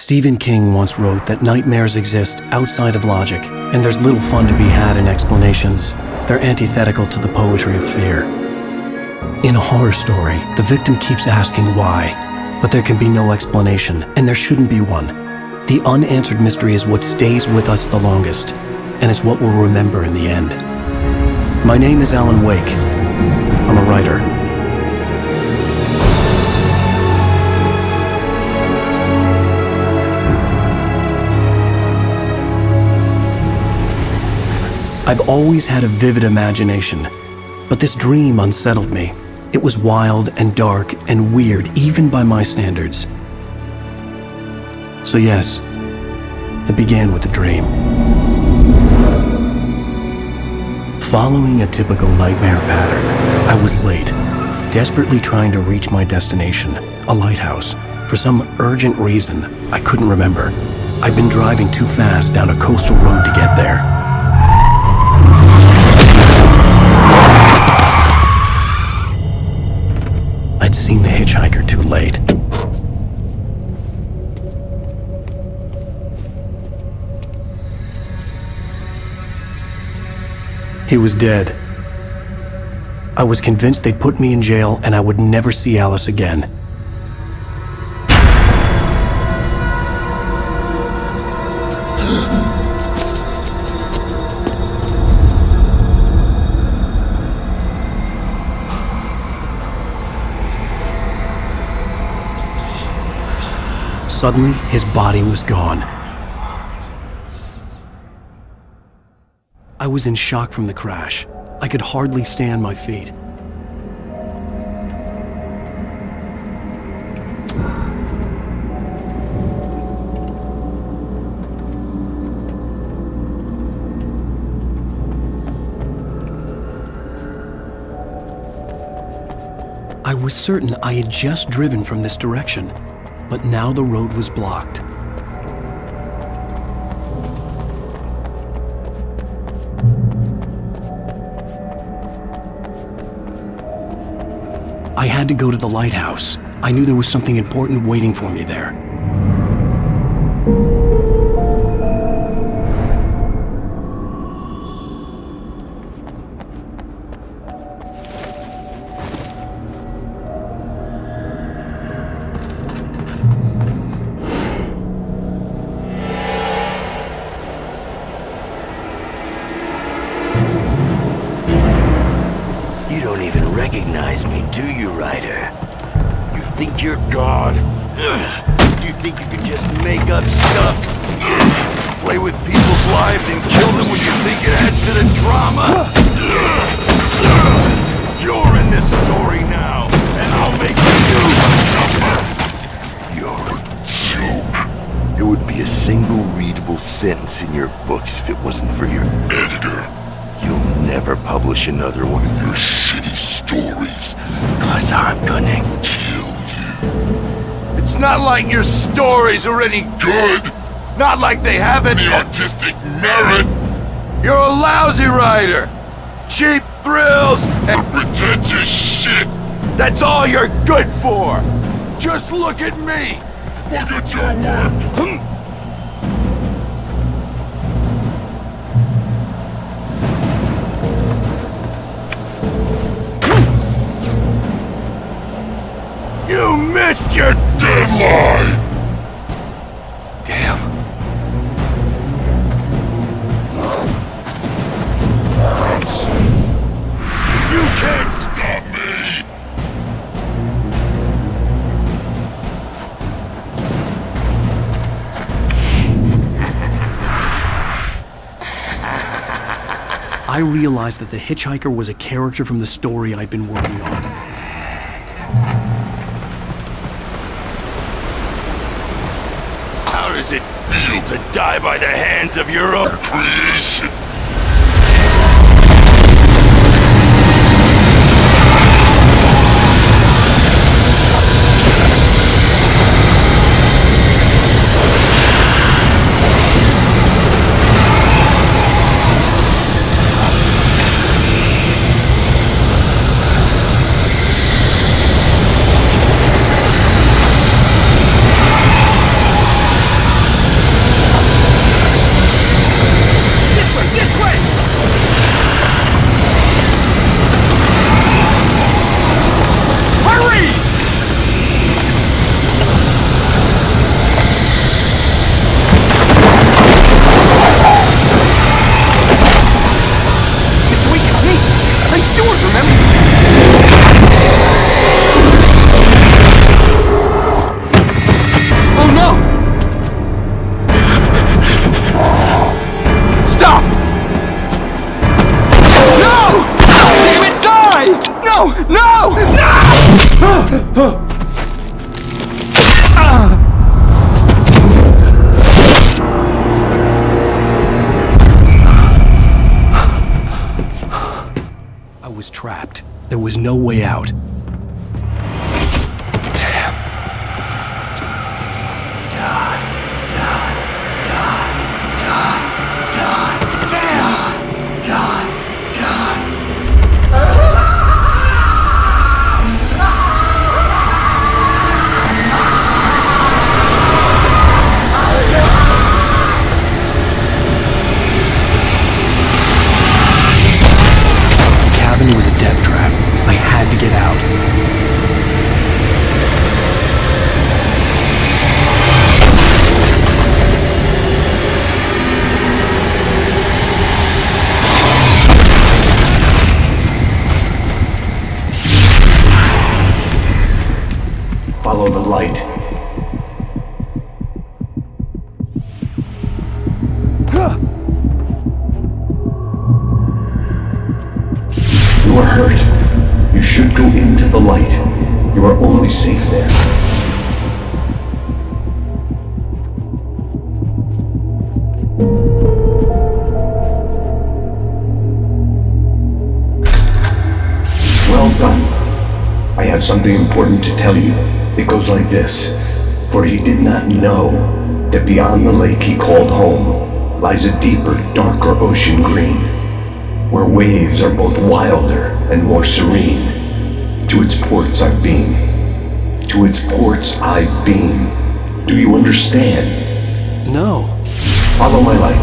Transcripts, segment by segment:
Stephen King once wrote that nightmares exist outside of logic, and there's little fun to be had in explanations. They're antithetical to the poetry of fear. In a horror story, the victim keeps asking why, but there can be no explanation, and there shouldn't be one. The unanswered mystery is what stays with us the longest, and it's what we'll remember in the end. My name is Alan Wake. I'm a writer. I've always had a vivid imagination, but this dream unsettled me. It was wild and dark and weird, even by my standards. So yes, it began with a dream. Following a typical nightmare pattern, I was late, desperately trying to reach my destination, a lighthouse. For some urgent reason, I couldn't remember. I'd been driving too fast down a coastal road to get there. I'd seen the hitchhiker too late. He was dead. I was convinced they'd put me in jail and I would never see Alice again. Suddenly, his body was gone. I was in shock from the crash. I could hardly stay on my feet. I was certain I had just driven from this direction, but now the road was blocked. I had to go to the lighthouse. I knew there was something important waiting for me there. You don't even recognize me, do you, Ryder? You think you're God? You think you can just make up stuff? Play with people's lives and kill them when you think it adds to the drama? You're in this story now, and I'll make you suffer! You're a joke. There would be a single readable sentence in your books if it wasn't for your editor. You'll never publish another one of your shitty stories, 'cause I'm gonna kill you. It's not like your stories are any good. Not like they have any artistic merit. You're a lousy writer. Cheap thrills and pretentious shit. That's all you're good for. Just look at me. Look at your work. You missed your deadline! Damn. You can't stop me! I realized that the hitchhiker was a character from the story I'd been working on. How does it feel to die by the hands of your own creation? No! No! No! I was trapped. There was no way out. It was a death trap. I had to get out. Follow the light. You are hurt. You should go into the light. You are only safe there. Well done. I have something important to tell you. It goes like this. For he did not know that beyond the lake he called home lies a deeper, darker ocean green, where waves are both wilder and more serene. To its ports I've been. To its ports I've been. Do you understand? No. Follow my light.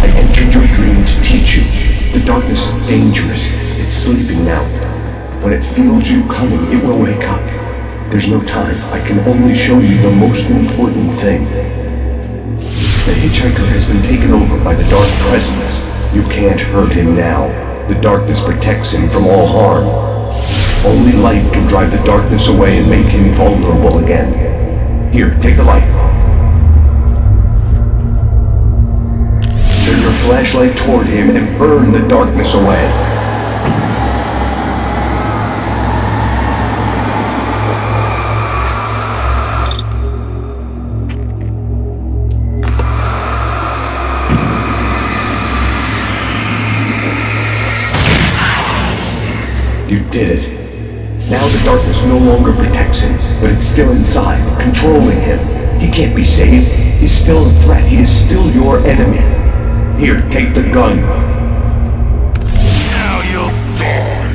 I entered your dream to teach you. The darkness is dangerous. It's sleeping now. When it feels you coming, it will wake up. There's no time. I can only show you the most important thing. The hitchhiker has been taken over by the dark presence. You can't hurt him now. The darkness protects him from all harm. Only light can drive the darkness away and make him vulnerable again. Here, take the light. Turn your flashlight toward him and burn the darkness away. You did it. Now the darkness no longer protects him, but it's still inside, controlling him. He can't be saved. He's still a threat. He is still your enemy. Here, take the gun. Now you'll die.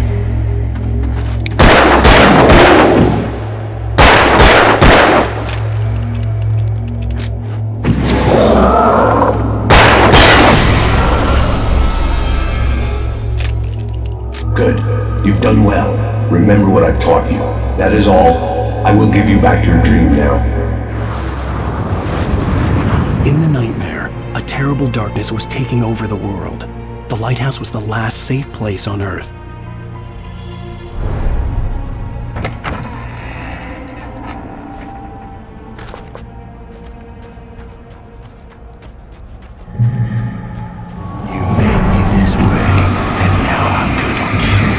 Good. You've done well. Remember what I've taught you. That is all. I will give you back your dream now. In the nightmare, a terrible darkness was taking over the world. The lighthouse was the last safe place on Earth. You made me this way, and now I'm gonna kill you.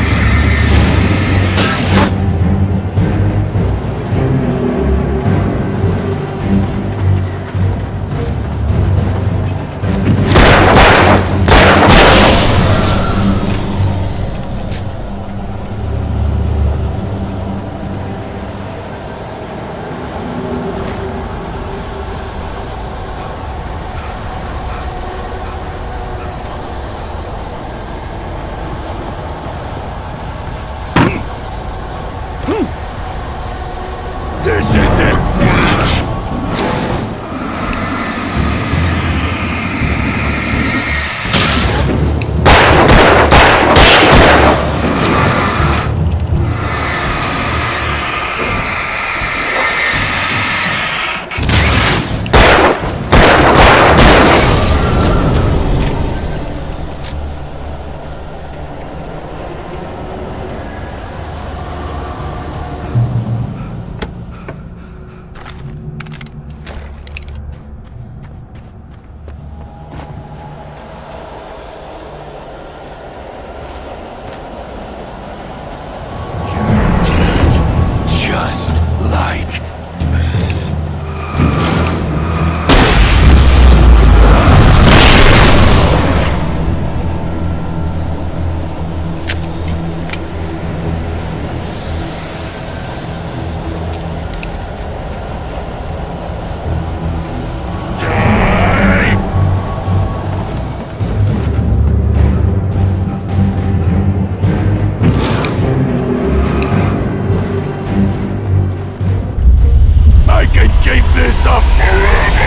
This isn't work! up forever!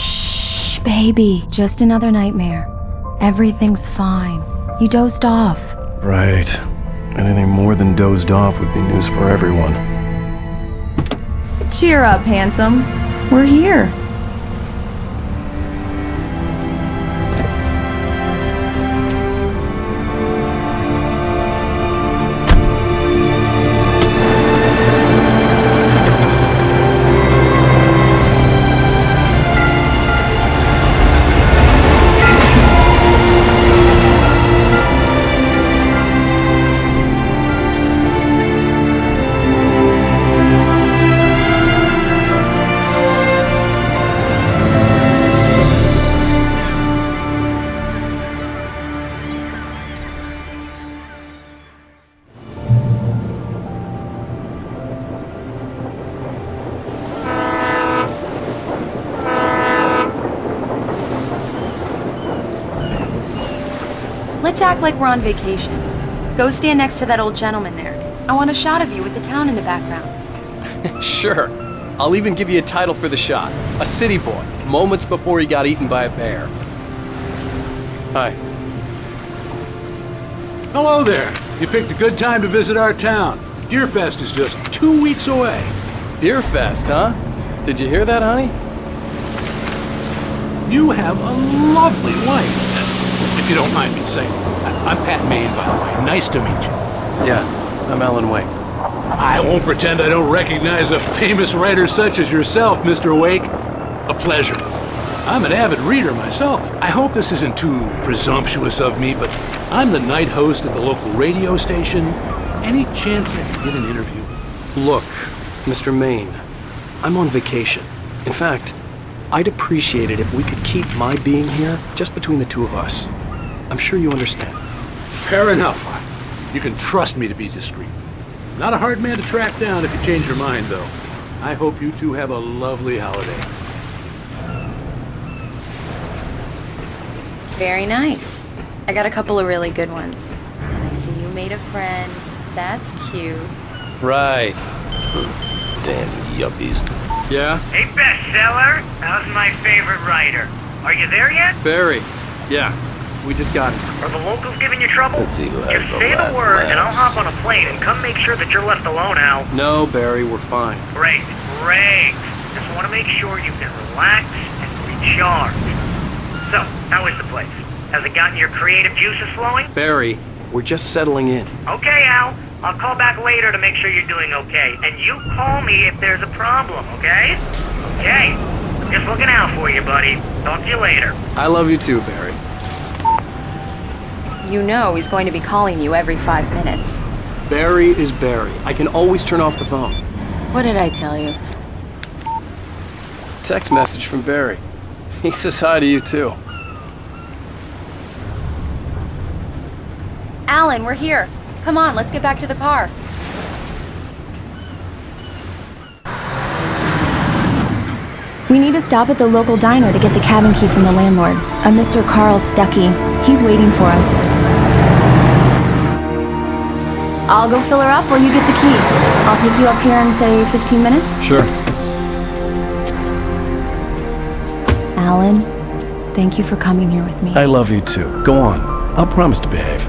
Shh, baby. Just another nightmare. Everything's fine. You dozed off. Right. Anything more than dozed off would be news for everyone. Cheer up, handsome. We're here. Let's act like we're on vacation. Go stand next to that old gentleman there. I want a shot of you with the town in the background. Sure. I'll even give you a title for the shot. A city boy, moments before he got eaten by a bear. Hi. Hello there. You picked a good time to visit our town. Deerfest is just 2 weeks away. Deerfest, huh? Did you hear that, honey? You have a lovely wife. If you don't mind me saying. I'm Pat Maine, by the way. Nice to meet you. Yeah, I'm Alan Wake. I won't pretend I don't recognize a famous writer such as yourself, Mr. Wake. A pleasure. I'm an avid reader myself. I hope this isn't too presumptuous of me, but I'm the night host at the local radio station. Any chance I could get an interview? Look, Mr. Maine, I'm on vacation. In fact, I'd appreciate it if we could keep my being here just between the two of us. I'm sure you understand. Fair enough. You can trust me to be discreet. Not a hard man to track down if you change your mind, though. I hope you two have a lovely holiday. Very nice. I got a couple of really good ones. And I see you made a friend. That's cute. Right. Damn yuppies. Yeah? Hey, bestseller! How's my favorite writer? Are you there yet? Barry. Yeah, we just got it. Are the locals giving you trouble? Let's see who has Just the say the last word and I'll laughs. hop on a plane and come make sure that you're left alone, Al. No, Barry, we're fine. Great. Just want to make sure you can relax and recharge. So, how is the place? Has it gotten your creative juices flowing? Barry, we're just settling in. Okay, Al. I'll call back later to make sure you're doing okay. And you call me if there's a problem, okay? Okay. I'm just looking out for you, buddy. Talk to you later. I love you too, Barry. You know he's going to be calling you every 5 minutes. Barry is Barry. I can always turn off the phone. What did I tell you? Text message from Barry. He says hi to you too. Alan, we're here. Come on, let's get back to the car. We need to stop at the local diner to get the cabin key from the landlord, a Mr. Carl Stuckey. He's waiting for us. I'll go fill her up while you get the key. I'll pick you up here in, say, 15 minutes. Sure. Alan, thank you for coming here with me. I love you too. Go on. I'll promise to behave.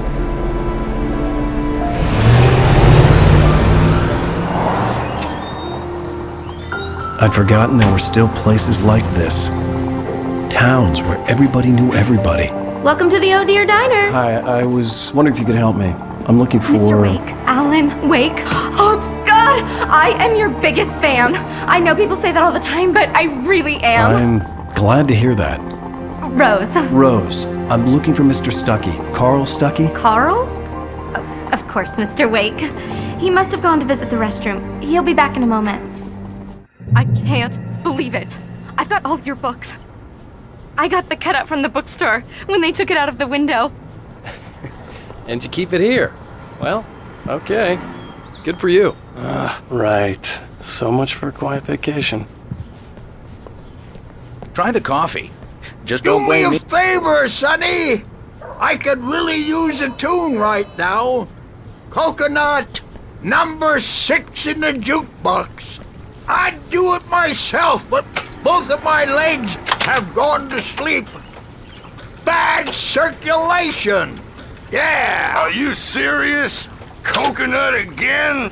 I'd forgotten there were still places like this. Towns where everybody knew everybody. Welcome to the Oh Dear Diner. Hi, I was wondering if you could help me. I'm looking for... Mr. Wake. Alan Wake. Oh, God! I am your biggest fan. I know people say that all the time, but I really am. I'm glad to hear that. Rose. Rose, I'm looking for Mr. Stuckey. Carl Stuckey? Carl? Oh, of course, Mr. Wake. He must have gone to visit the restroom. He'll be back in a moment. I can't believe it. I've got all your books. I got the cutout from the bookstore when they took it out of the window. And you keep it here. Well, okay. Good for you. Right. So much for a quiet vacation. Try the coffee. Just Do don't me blame a me. favor, Sonny. I could really use a tune right now. Coconut, number 6 in the jukebox. I'd do it myself, but both of my legs have gone to sleep. Bad circulation. Yeah. Are you serious? Coconut again?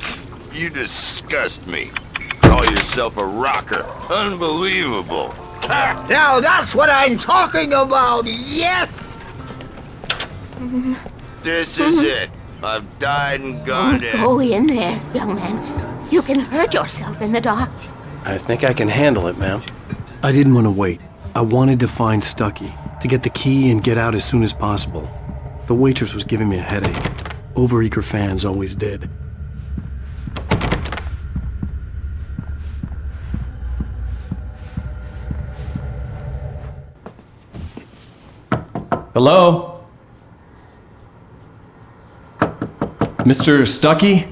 You disgust me. Call yourself a rocker. Unbelievable. Now that's what I'm talking about, yes! This is it. I've died and gone to... Go in there, young man. You can hurt yourself in the dark. I think I can handle it, ma'am. I didn't want to wait. I wanted to find Stuckey, to get the key and get out as soon as possible. The waitress was giving me a headache. Overeager fans always did. Hello? Mr. Stuckey?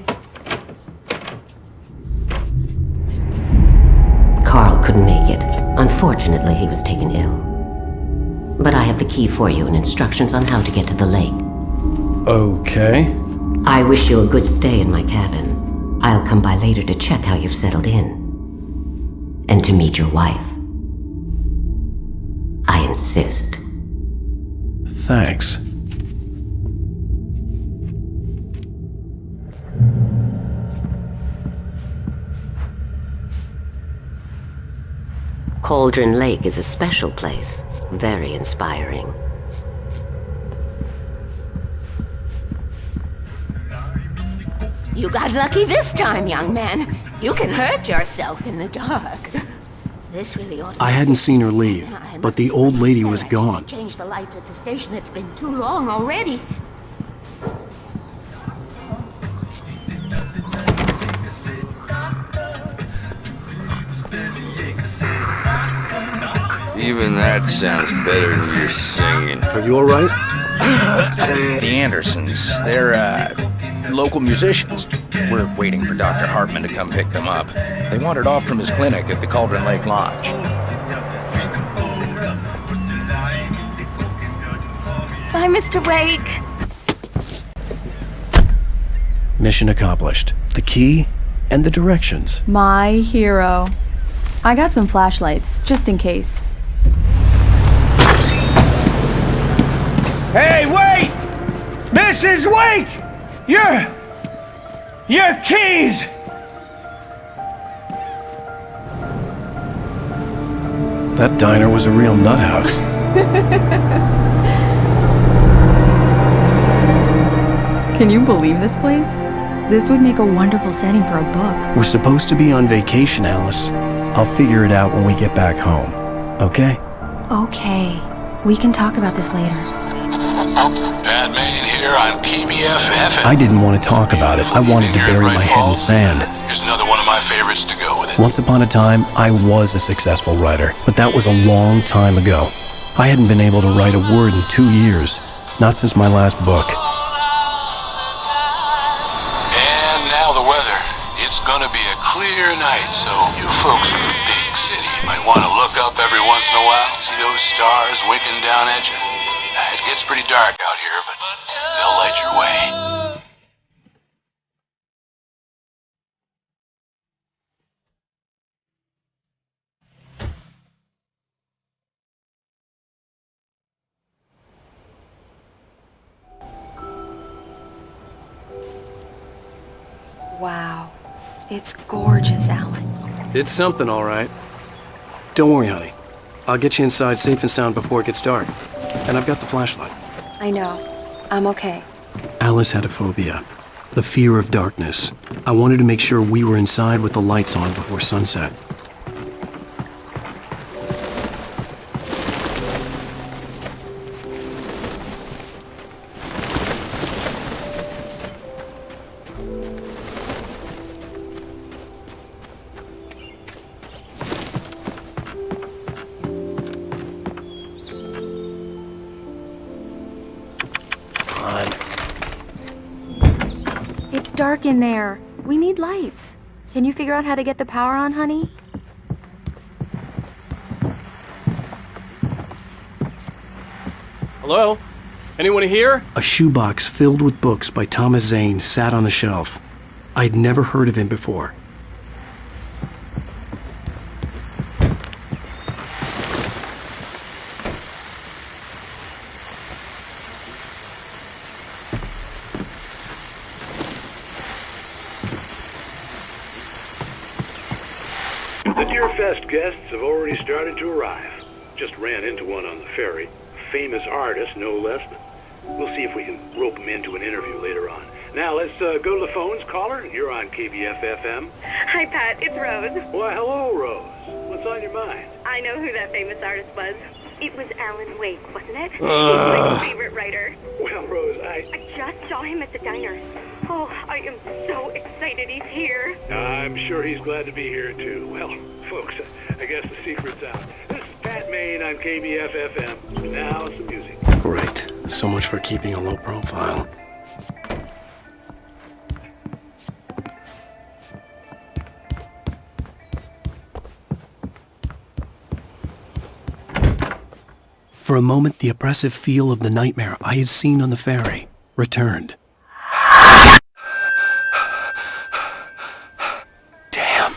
Carl couldn't make it. Unfortunately, he was taken ill. But I have the key for you and instructions on how to get to the lake. Okay. I wish you a good stay in my cabin. I'll come by later to check how you've settled in. And to meet your wife. I insist. Thanks. Cauldron Lake is a special place. Very inspiring. You got lucky this time, young man. You can hurt yourself in the dark. This really ought to I hadn't seen her leave, but the old lady was gone. change the lights at the station. It's been too long already. Even that sounds better than your singing. Are you all right? The Andersons, they're, local musicians. We're waiting for Dr. Hartman to come pick them up. They wandered off from his clinic at the Cauldron Lake Lodge. Bye, Mr. Wake. Mission accomplished. The key and the directions. My hero. I got some flashlights, just in case. Hey, wait! Mrs. Wake! Your keys! That diner was a real nut house. Can you believe this place? This would make a wonderful setting for a book. We're supposed to be on vacation, Alice. I'll figure it out when we get back home. Okay? Okay. We can talk about this later. Batman here on PBFF. I didn't want to talk about it. I wanted to bury my head in sand. Here's another one of my favorites to go with it. Once upon a time, I was a successful writer, but that was a long time ago. I hadn't been able to write a word in 2 years. Not since my last book. And now the weather. It's gonna be a clear night, so you folks in the big city might want to look up every once in a while, see those stars winking down at you. It gets pretty dark out here, but they'll light your way. Wow. It's gorgeous, Alan. It's something, all right. Don't worry, honey. I'll get you inside safe and sound before it gets dark. And I've got the flashlight. I know. I'm okay. Alice had a phobia. The fear of darkness. I wanted to make sure we were inside with the lights on before sunset. It's dark in there. We need lights. Can you figure out how to get the power on, honey? Hello? Anyone here? A shoebox filled with books by Thomas Zane sat on the shelf. I'd never heard of him before. The Deerfest guests have already started to arrive. Just ran into one on the ferry. A famous artist, no less. We'll see if we can rope him into an interview later on. Now, let's go to the phones. Caller, you're on KBF-FM. Hi, Pat. It's Rose. Why, hello, Rose. What's on your mind? I know who that famous artist was. It was Alan Wake, wasn't it? He's my favorite writer. Well, Rose, I just saw him at the diner. Oh, I am so excited he's here. I'm sure he's glad to be here, too. Well, folks, I guess the secret's out. This is Pat Maine on KBF-FM. Now, some music. Great. So much for keeping a low profile. For a moment, the oppressive feel of the nightmare I had seen on the ferry returned. Damn.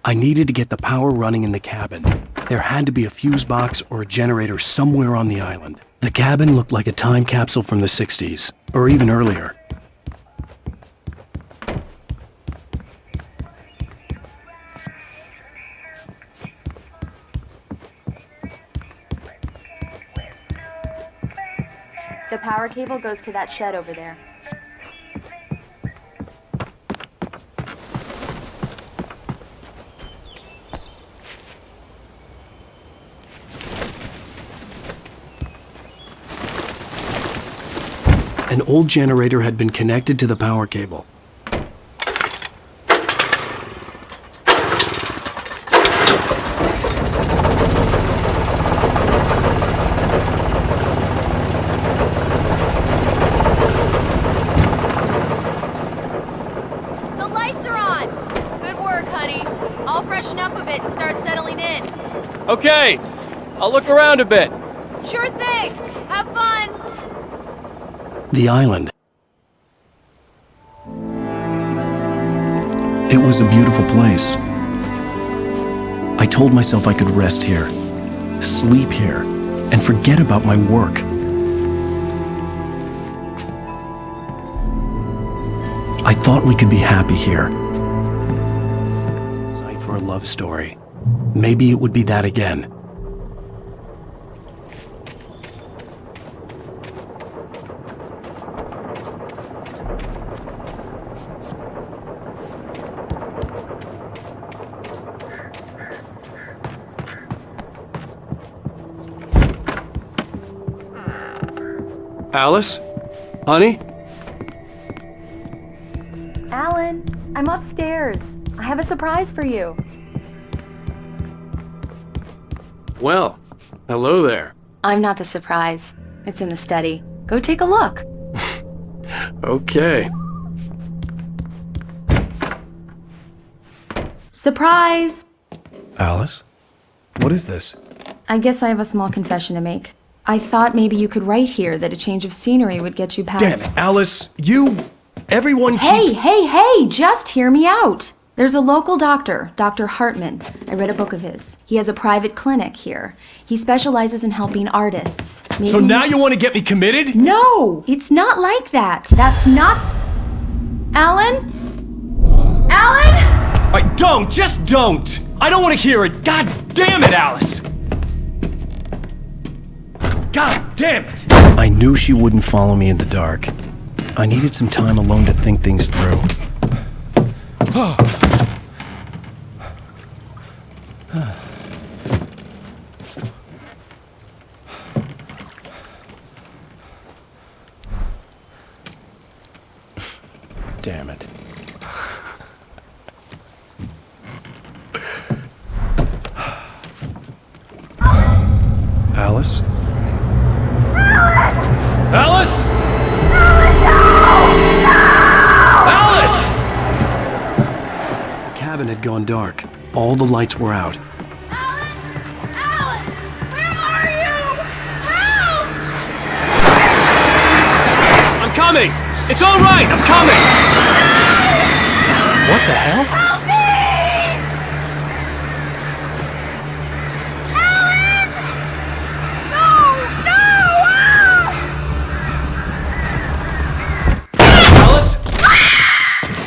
I needed to get the power running in the cabin. There had to be a fuse box or a generator somewhere on the island. The cabin looked like a time capsule from the 60s, or even earlier. The power cable goes to that shed over there. An old generator had been connected to the power cable. The lights are on! Good work, honey. I'll freshen up a bit and start settling in. Okay. I'll look around a bit. Sure thing! Have fun! The island. It was a beautiful place. I told myself I could rest here, sleep here, and forget about my work. I thought we could be happy here. Sight for a love story. Maybe it would be that again. Alice? Honey? Alan, I'm upstairs. I have a surprise for you. Well, hello there. I'm not the surprise. It's in the study. Go take a look. Okay. Surprise! Alice? What is this? I guess I have a small confession to make. I thought maybe you could write here that a change of scenery would get you past— Damn it, Alice, you... Everyone Hey, keeps... hey, hey! Just hear me out! There's a local doctor, Dr. Hartman. I read a book of his. He has a private clinic here. He specializes in helping artists. Maybe So now you want to get me committed? No! It's not like that. That's not... Alan? Alan? Don't! Just don't! I don't want to hear it! God damn it, Alice! God damn it! I knew she wouldn't follow me in the dark. I needed some time alone to think things through. Damn it. Alice? Alice? Alice! The cabin had gone dark. All the lights were out. I'm coming! It's all right! I'm coming! What the hell? Help me! Alan! No! Alice?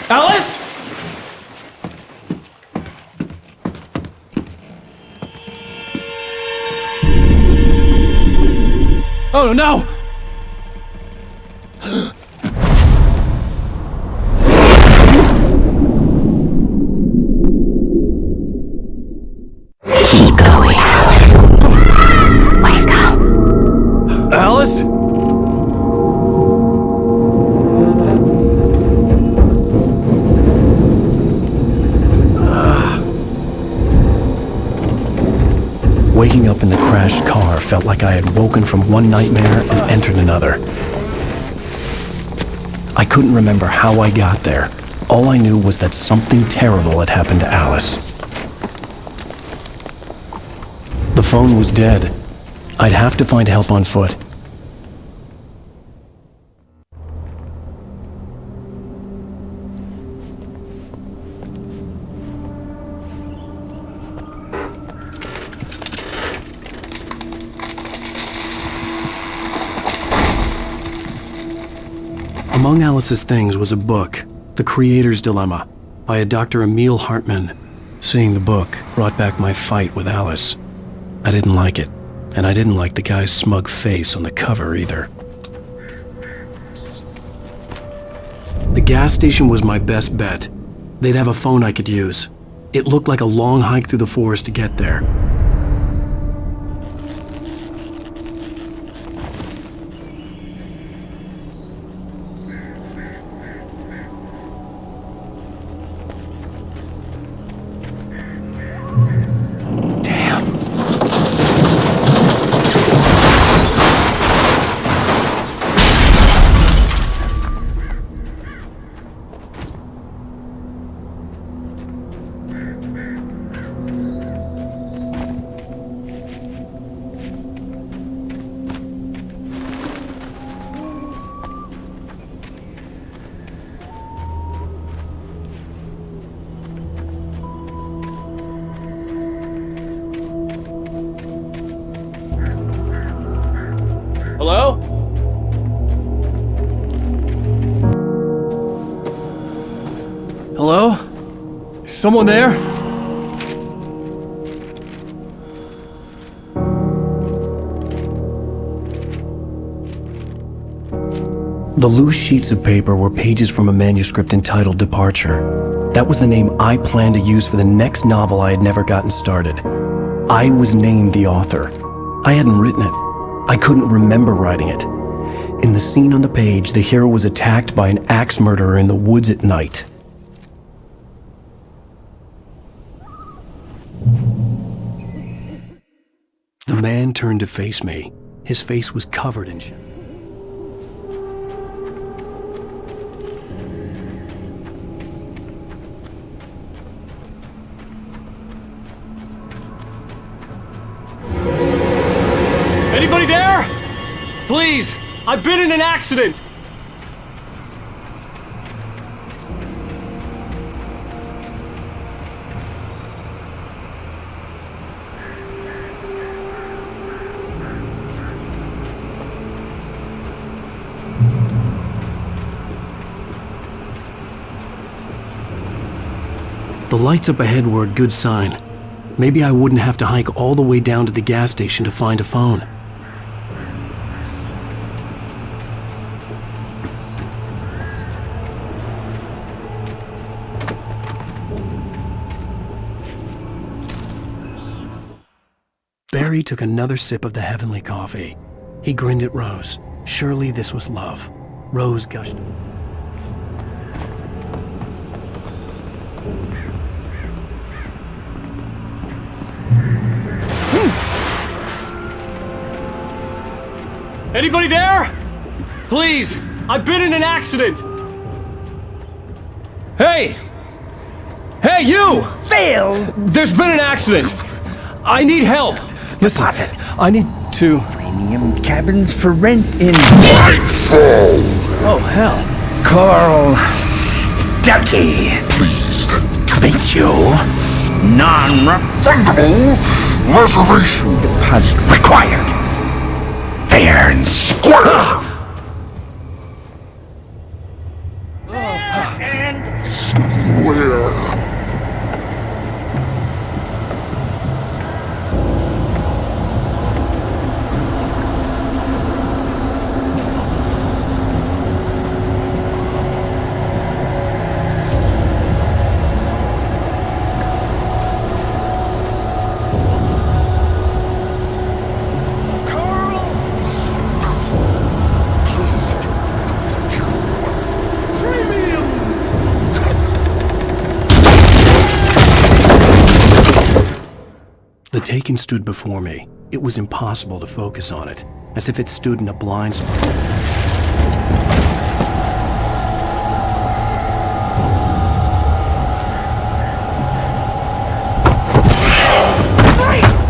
Alice? Oh no! Keep going. Wake up. Alice? Waking up in the crashed car felt like I had woken from one nightmare and entered another. I couldn't remember how I got there. All I knew was that something terrible had happened to Alice. The phone was dead. I'd have to find help on foot. Among Alice's things was a book, The Creator's Dilemma, by a Dr. Emil Hartman. Seeing the book brought back my fight with Alice. I didn't like it, and I didn't like the guy's smug face on the cover either. The gas station was my best bet. They'd have a phone I could use. It looked like a long hike through the forest to get there. Hello? Hello? Is someone there? The loose sheets of paper were pages from a manuscript entitled Departure. That was the name I planned to use for the next novel I had never gotten started. I was named the author. I hadn't written it. I couldn't remember writing it. In the scene on the page, the hero was attacked by an axe murderer in the woods at night. The man turned to face me. His face was covered in shit. Anybody there? Please, I've been in an accident. lights up ahead were a good sign. Maybe I wouldn't have to hike all the way down to the gas station to find a phone. Barry took another sip of the heavenly coffee. He grinned at Rose. Surely this was love. Rose gushed. Anybody there? Please, I've been in an accident. Hey! Hey, you! Phil! There's been an accident. I need help. Listen, I need to... Premium cabins for rent in... Nightfall! Oh, hell. Carl Stuckey. Pleased To meet you. Non-refundable reservation deposit required. Fair and square. And square. The Taken stood before me. It was impossible to focus on it, as if it stood in a blind spot.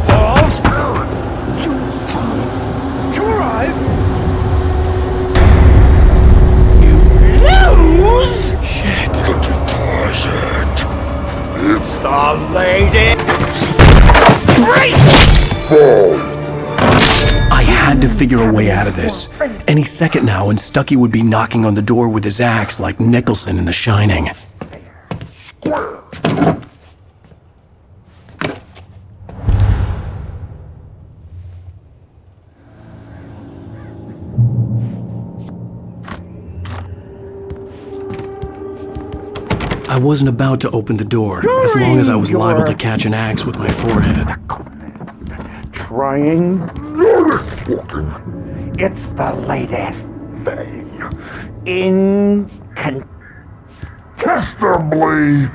balls. To arrive. You lose. Shit. The deposit. It's the lady. I had to figure a way out of this. Any second now, and Stuckey would be knocking on the door with his axe like Nicholson in The Shining. I wasn't about to open the door, as long as I was liable to catch an axe with my forehead. Trying. It's the latest thing. Incontestably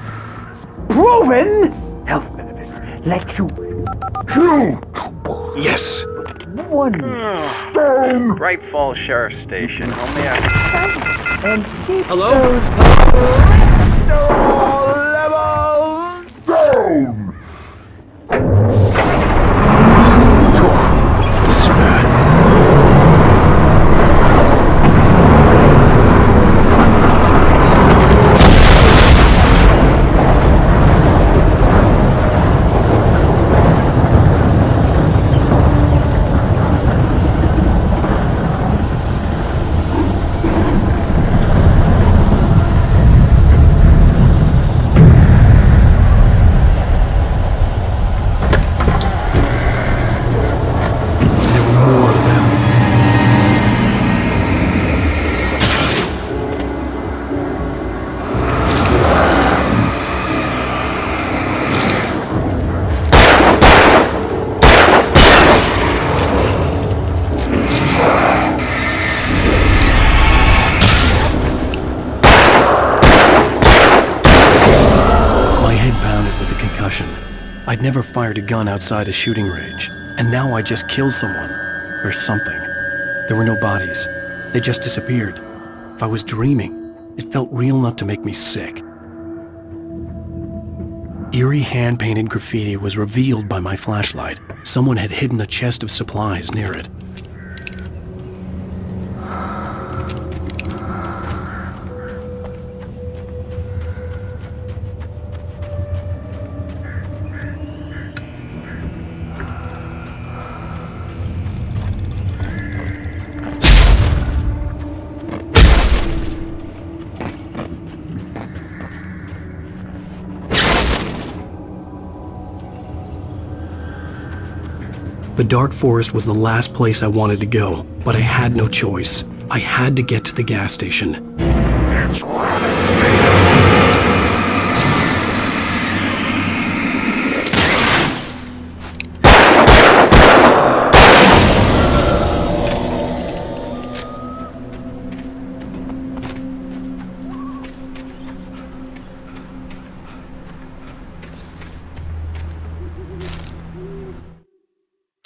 proven health benefits. Let you kill. Yes. One stone. Bright Falls Sheriff Station. How may I... And keep Hello? levels down. This is bad. I'd never fired a gun outside a shooting range, and now I just killed someone. Or something. There were no bodies. They just disappeared. If I was dreaming, it felt real enough to make me sick. Eerie hand-painted graffiti was revealed by my flashlight. Someone had hidden a chest of supplies near it. The dark forest was the last place I wanted to go, but I had no choice. I had to get to the gas station. It's rabbit season!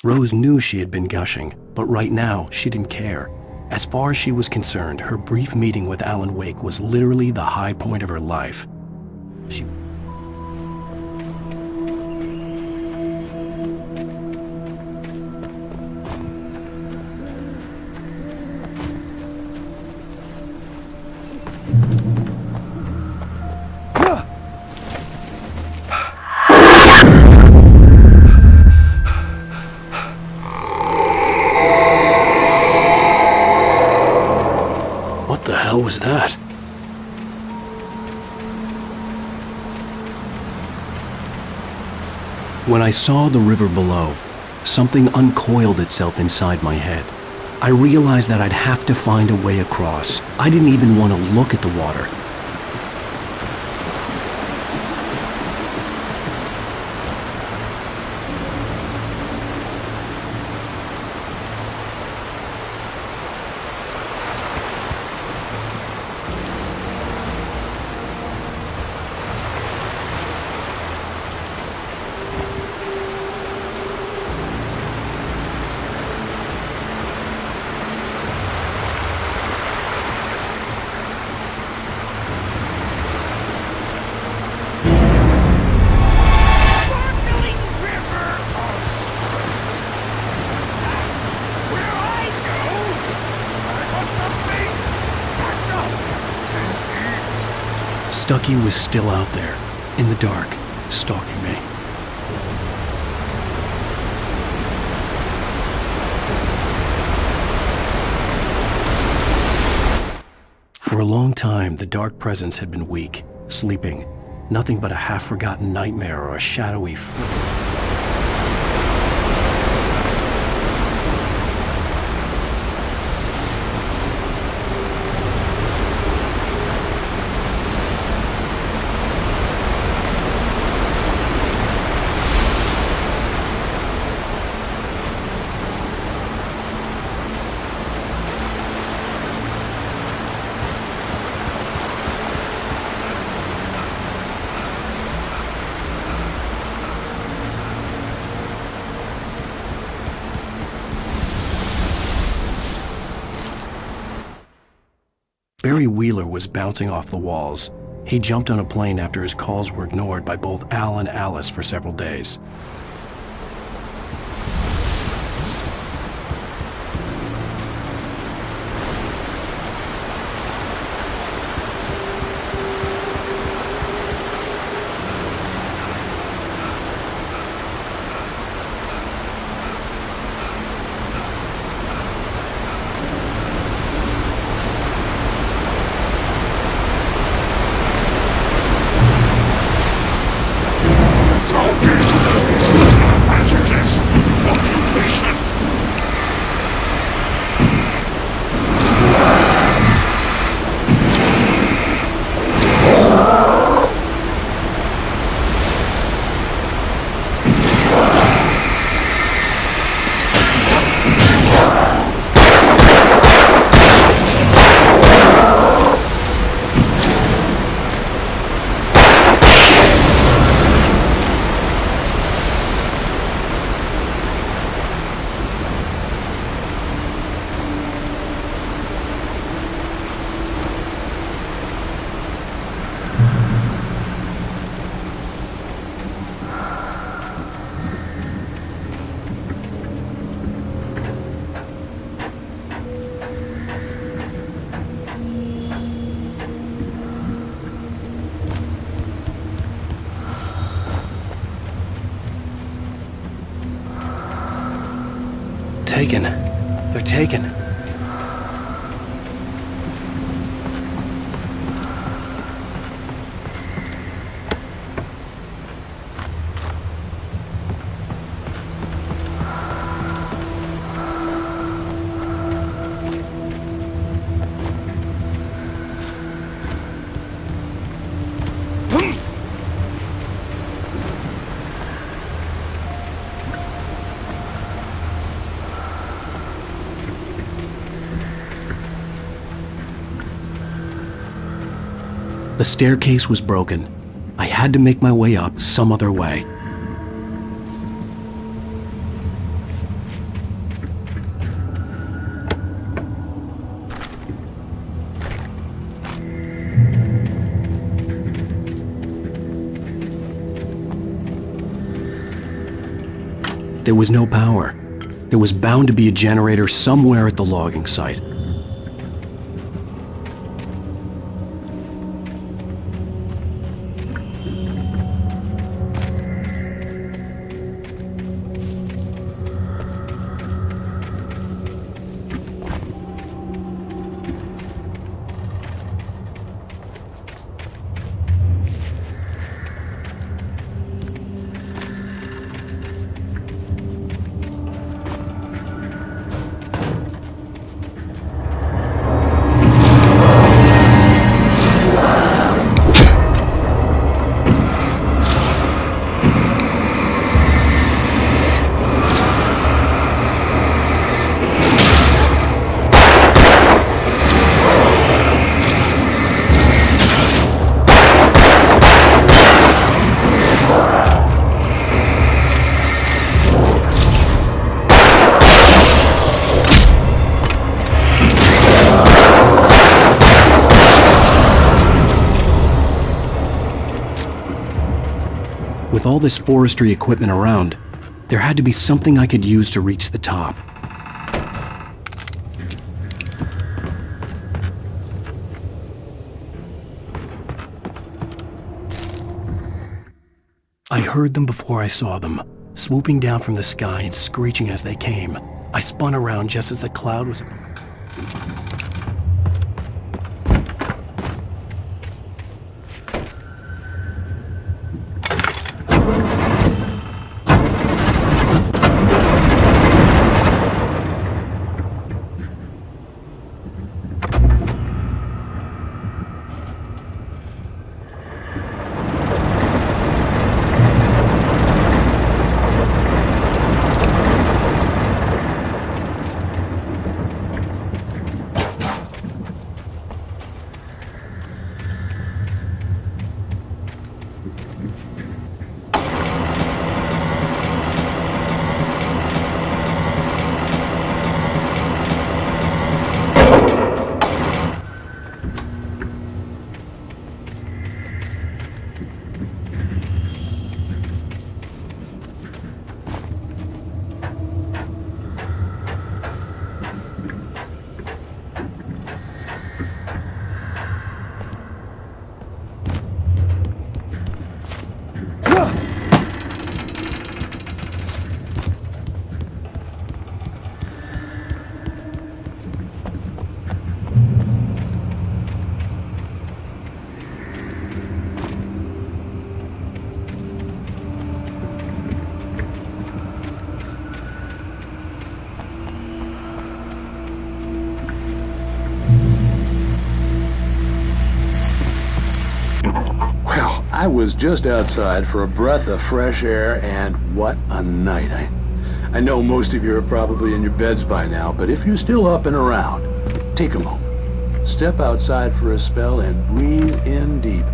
Rose knew she had been gushing, but right now, she didn't care. As far as she was concerned, her brief meeting with Alan Wake was literally the high point of her life. What the hell was that? When I saw the river below, something uncoiled itself inside my head. I realized that I'd have to find a way across. I didn't even want to look at the water. Stucky was still out there, in the dark, stalking me. For a long time, the dark presence had been weak, sleeping, nothing but a half-forgotten nightmare or a shadowy Barry Wheeler was bouncing off the walls. He jumped on a plane after his calls were ignored by both Al and Alice for several days. Taken. They're taken. The staircase was broken. I had to make my way up some other way. There was no power. There was bound to be a generator somewhere at the logging site. With all this forestry equipment around, there had to be something I could use to reach the top. I heard them before I saw them, swooping down from the sky and screeching as they came. I spun around just as the cloud was... I was just outside for a breath of fresh air, and what a night. I know most of you are probably in your beds by now, but if you're still up and around, take a moment. Step outside for a spell and breathe in deep.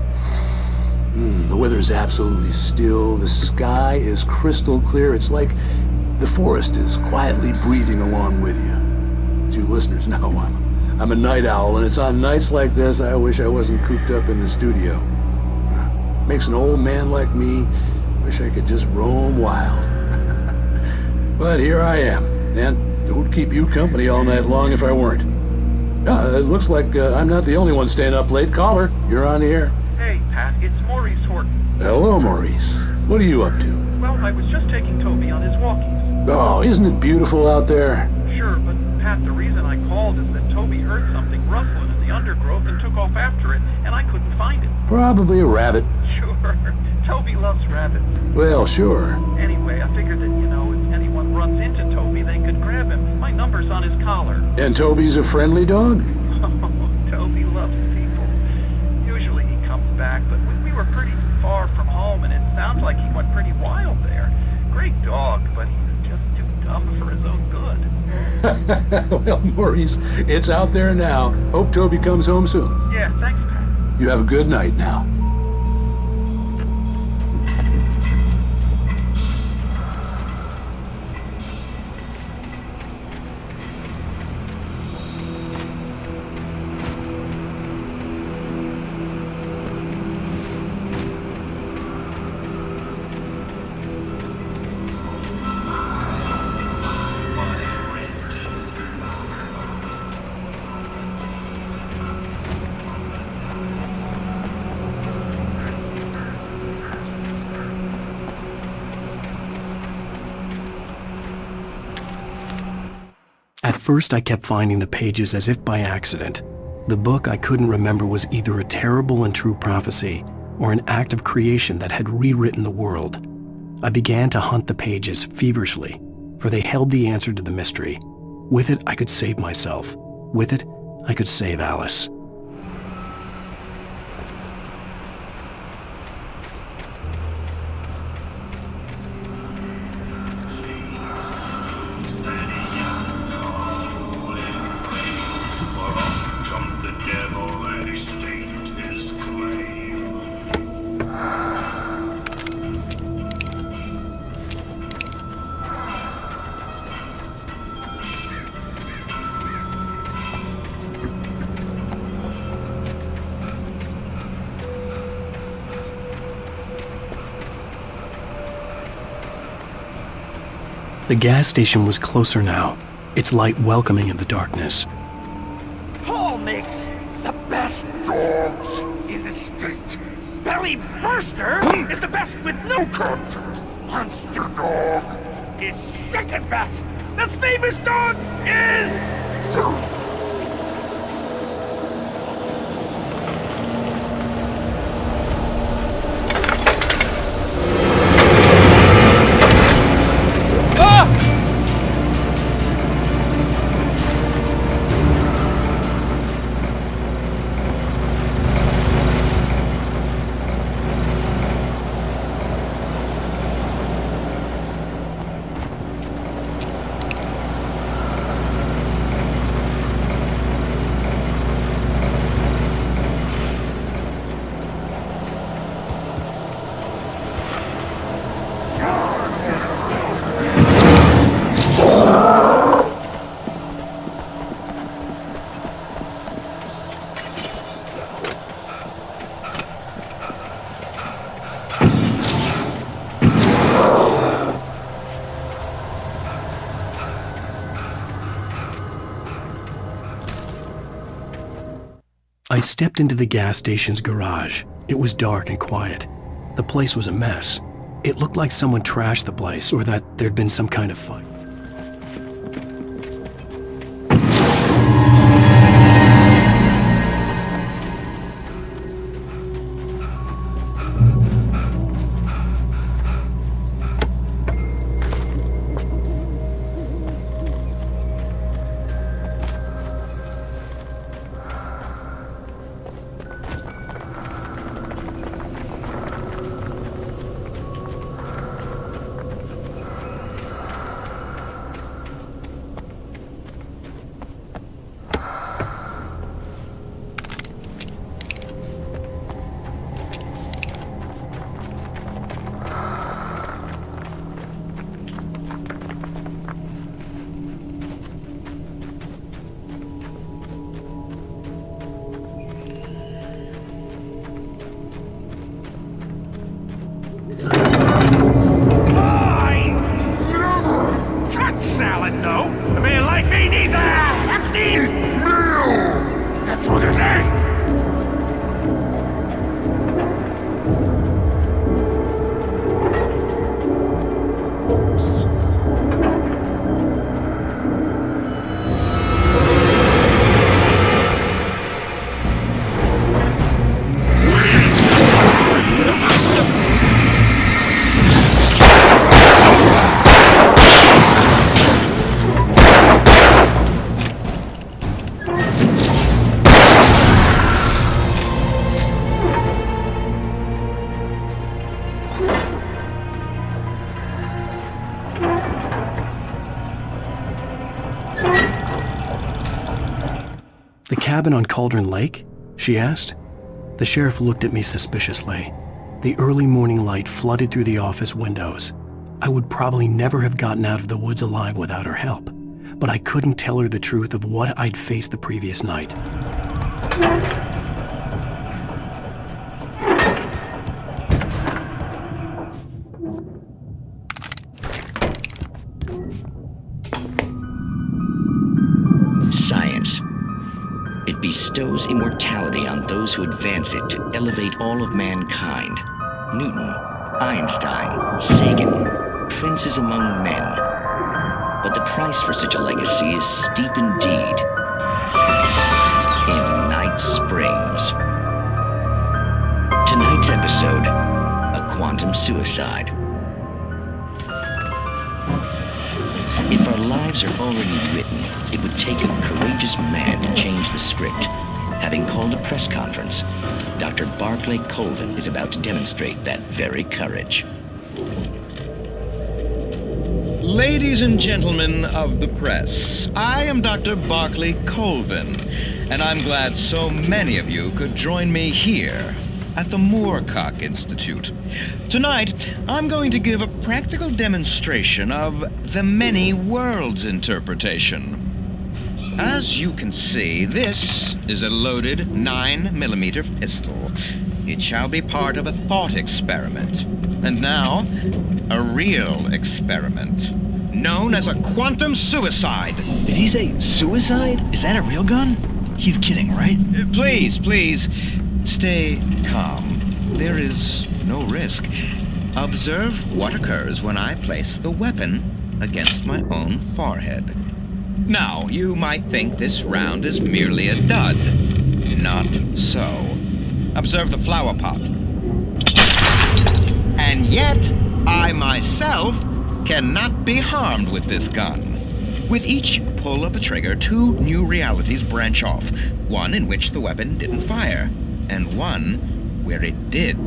The weather's absolutely still. The sky is crystal clear. It's like the forest is quietly breathing along with you. As you listeners know, I'm a night owl, and it's on nights like this I wish I wasn't cooped up in the studio. Makes an old man like me wish I could just roam wild. But here I am, and it would keep you company all night long if I weren't. It looks like I'm not the only one staying up late. Caller, you're on the air. Hey, Pat, it's Maurice Horton. Hello, Maurice. What are you up to? Well, I was just taking Toby on his walkies. Oh, isn't it beautiful out there? Sure, but Pat, the reason I called is that Toby heard something ruffling in the undergrowth and took off after it, and I couldn't find it. Probably a rabbit. Sure. Toby loves rabbits. Well, sure. Anyway, I figured that, if anyone runs into Toby, they could grab him. My number's on his collar. And Toby's a friendly dog? Oh, Toby loves people. Usually he comes back, but we were pretty far from home, and it sounds like he went pretty wild there. Great dog, but he's just too dumb for his own good. Well, Maurice, it's out there now. Hope Toby comes home soon. Yeah, thanks, Pat. You have a good night now. At first, I kept finding the pages as if by accident. The book I couldn't remember was either a terrible and true prophecy or an act of creation that had rewritten the world. I began to hunt the pages feverishly, for they held the answer to the mystery. With it, I could save myself. With it, I could save Alice. The gas station was closer now, its light welcoming in the darkness. Paul makes the best dogs in the state. Belly Burster is the best with no contest. Monster Dog is second best. The famous dog is... I stepped into the gas station's garage. It was dark and quiet. The place was a mess. It looked like someone trashed the place or that there'd been some kind of fight. The cabin on Cauldron Lake? She asked. The sheriff looked at me suspiciously. The early morning light flooded through the office windows. I would probably never have gotten out of the woods alive without her help, but I couldn't tell her the truth of what I'd faced the previous night. Science. It bestows immortality on those who advance it to elevate all of mankind. Newton, Einstein, Sagan, princes among men. But the price for such a legacy is steep indeed. In Night Springs. Tonight's episode, a quantum suicide. If our lives are already written, it would take a courageous man to change the script. Having called a press conference, Dr. Barclay Colvin is about to demonstrate that very courage. Ladies and gentlemen of the press, I am Dr. Barclay Colvin, and I'm glad so many of you could join me here at the Moorcock Institute. Tonight, I'm going to give a practical demonstration of the many worlds interpretation. As you can see, this is a loaded 9mm pistol. It shall be part of a thought experiment. And now, a real experiment, known as a quantum suicide. Did he say suicide? Is that a real gun? He's kidding, right? Please, stay calm. There is no risk. Observe what occurs when I place the weapon against my own forehead. Now, you might think this round is merely a dud. Not so. Observe the flower pot. And yet, I myself cannot be harmed with this gun. With each pull of the trigger, 2 new realities branch off. One in which the weapon didn't fire, and one where it did.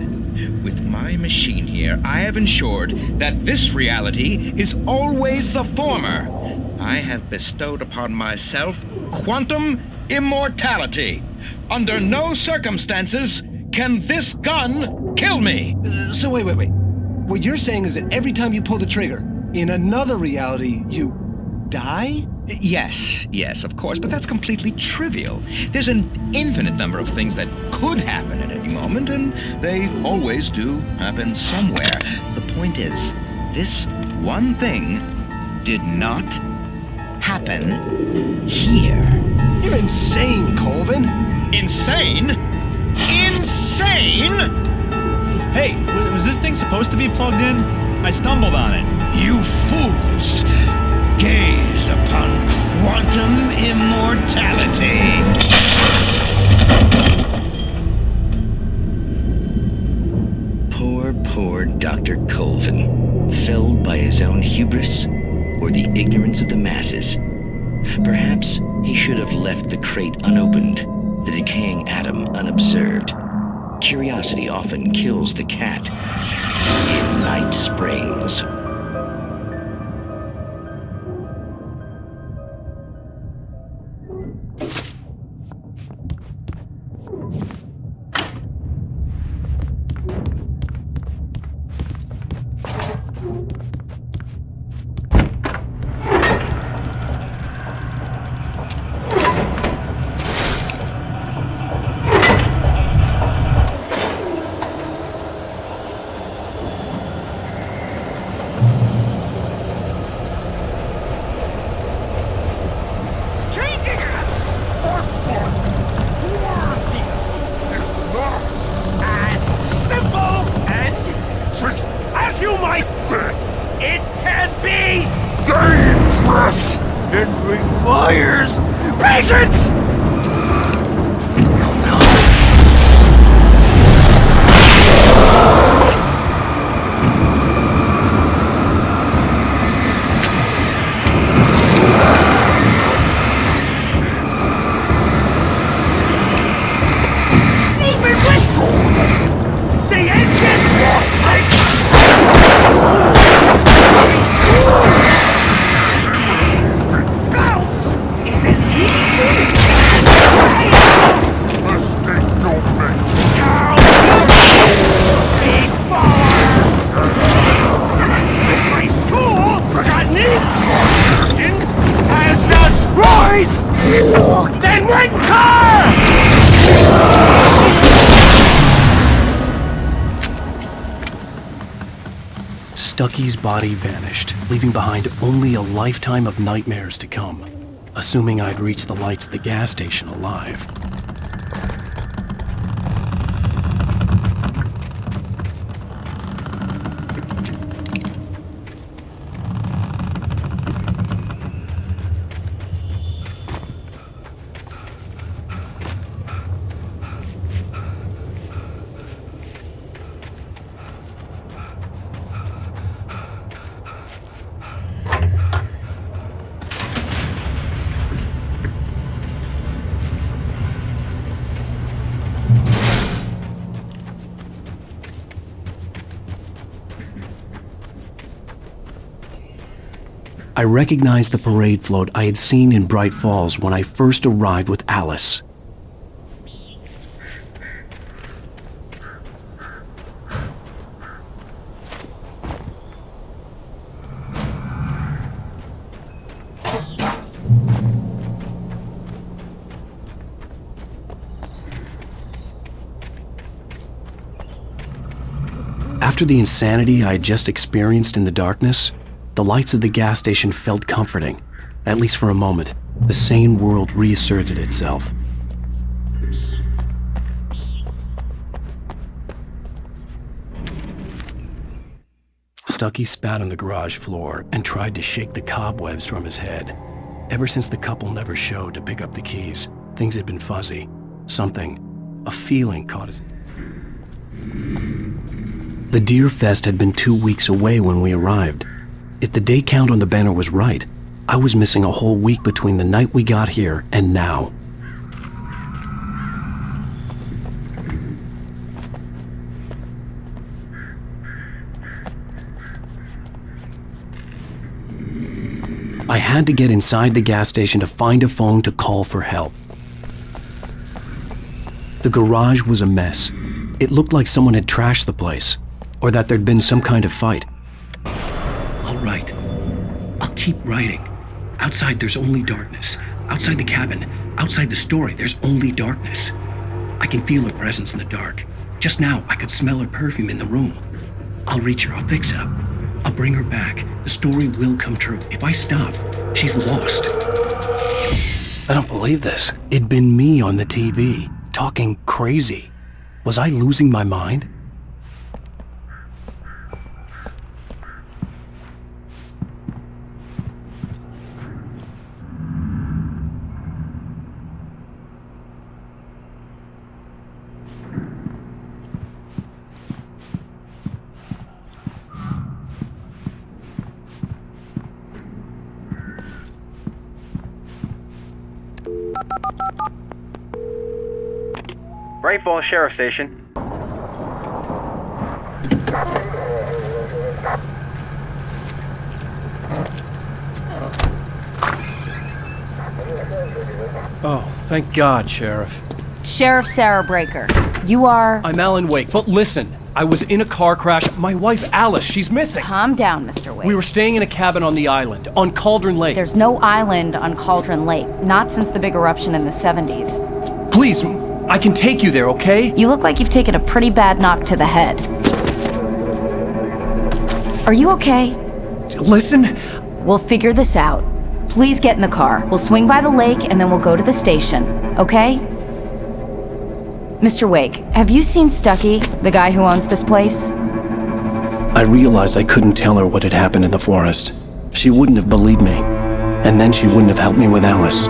With my machine here, I have ensured that this reality is always the former. I have bestowed upon myself quantum immortality. Under no circumstances can this gun kill me. So wait. What you're saying is that every time you pull the trigger, in another reality, you die? Yes, of course, but that's completely trivial. There's an infinite number of things that could happen at any moment, and they always do happen somewhere. The point is, this one thing did not happen here. You're insane, Colvin. Insane? Insane? Hey, was this thing supposed to be plugged in? I stumbled on it. You fools! Gaze upon quantum immortality. Poor Dr. Colvin, felled by his own hubris or the ignorance of the masses. Perhaps he should have left the crate unopened, the decaying atom unobserved. Curiosity often kills the cat. Night Springs. Isn't easy? Then rent car! Stucky's body vanished, leaving behind only a lifetime of nightmares to come, assuming I'd reached the lights at the gas station alive. I recognized the parade float I had seen in Bright Falls when I first arrived with Alice. After the insanity I had just experienced in the darkness, the lights of the gas station felt comforting, at least for a moment. The sane world reasserted itself. Stucky spat on the garage floor and tried to shake the cobwebs from his head. Ever since the couple never showed to pick up the keys, things had been fuzzy. A feeling caught his... The Deer Fest had been 2 weeks away when we arrived. If the day count on the banner was right, I was missing a whole week between the night we got here and now. I had to get inside the gas station to find a phone to call for help. The garage was a mess. It looked like someone had trashed the place, or that there'd been some kind of fight. I'll write. I'll keep writing. Outside there's only darkness. Outside the cabin, outside the story, there's only darkness. I can feel her presence in the dark. Just now, I could smell her perfume in the room. I'll reach her, I'll fix it up. I'll bring her back. The story will come true. If I stop, she's lost. I don't believe this. It'd been me on the TV, talking crazy. Was I losing my mind? Bright Falls Sheriff Station. Oh, thank God, Sheriff. Sheriff Sarah Breaker. You are... I'm Alan Wake, but listen. I was in a car crash. My wife, Alice, she's missing. Calm down, Mr. Wake. We were staying in a cabin on the island, on Cauldron Lake. There's no island on Cauldron Lake. Not since the big eruption in the 70s. Please, I can take you there, okay? You look like you've taken a pretty bad knock to the head. Are you okay? Listen. We'll figure this out. Please get in the car. We'll swing by the lake and then we'll go to the station, okay? Mr. Wake, have you seen Stucky, the guy who owns this place? I realized I couldn't tell her what had happened in the forest. She wouldn't have believed me, and then she wouldn't have helped me with Alice.